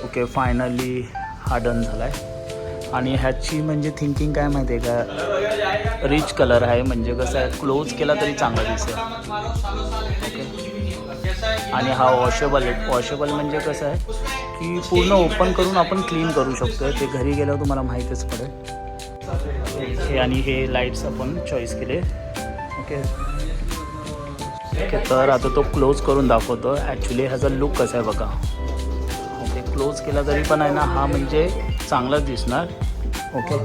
Okay, finally हा done झाला आहे. आणि ह्याची म्हणजे थिंकिंग काय माहिती आहे का, रिच कलर आहे, म्हणजे कसं आहे क्लोज केला तरी चांगला दिसेल. ओके, आणि हा वॉशेबल आहे. वॉशेबल म्हणजे कसं आहे की पूर्ण ओपन करून आपण क्लीन करू शकतो. ते घरी गेल्यावर तुम्हाला माहीतच पडेल. हे आणि हे लाईट्स आपण चॉईस केले. ओके ओके, तर आता तो क्लोज करून दाखवतो. ॲक्च्युली ह्याचा लुक कसा आहे बघा. ओके, क्लोज केला तरी पण आहे ना हा म्हणजे चांगलाच दिसणार. ओके,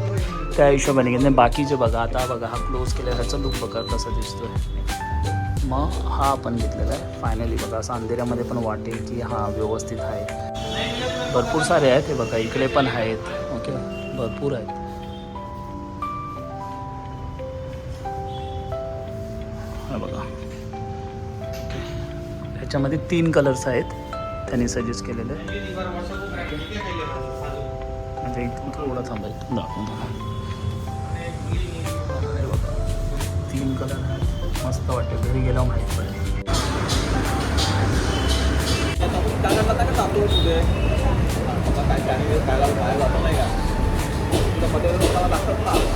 त्या हिशोबाने घेतले. बाकीचे बघा, आता बघा हा क्लोज केला ह्याचा लुक बघा कसा दिसतो आहे. मग हा आपण घेतलेला आहे फायनली. बघा असं अंधेऱ्यामध्ये पण वाटेल की हा व्यवस्थित आहे. भरपूर सारे आहेत हे बघा, इकडे पण आहेत. ओके, भरपूर आहेत. हा बघा, ह्याच्यामध्ये 3 कलर्स आहेत त्यांनी सजेस्ट केलेले. म्हणजे इथून थोडं थांबायचं दाखवतो. 3 कलर आहेत, मस्त वाटते. घरी गेल्यावर माहीत पडेल.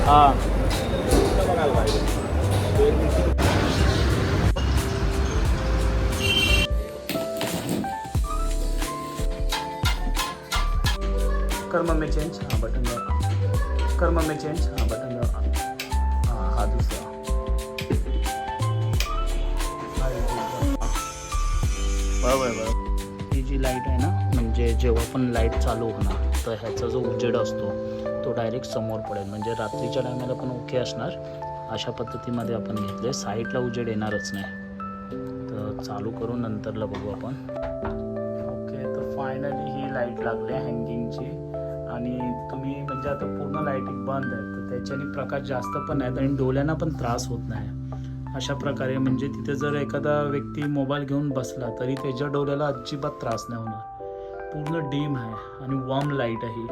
हां, कर मम्मी चेंज. हां, बटन कर मम्मी चेंज. हां, बटन हां, हा दुसरा. बरोबर. ही जी लाईट आहे ना, म्हणजे जेव्हा पण लाईट चालू होणार तर ह्याचा जो उजेड असतो तो डायरेक्ट समोर पडेल. म्हणजे रात्रीच्या टायमाला पण ओके असणार. अशा पद्धतीमध्ये आपण घेतले. साईडला उजेड येणारच नाही. तर चालू करून नंतरला बघू आपण. ओके, तर फायनली ही लाईट लागली हँगिंगची. आणि तुम्ही म्हणजे आता पूर्ण लाईटिंग बंद आहे तर त्याच्याने प्रकाश जास्त पण आहेत आणि डोळ्यांना पण त्रास होत नाही. अशा प्रकारे म्हणजे तिथे जर एखादा व्यक्ती मोबाईल घेऊन बसला तरी त्याच्या डोळ्याला अजिबात त्रास नाही होणार. पूर्ण डीम आहे आणि वॉर्म लाईट आहे.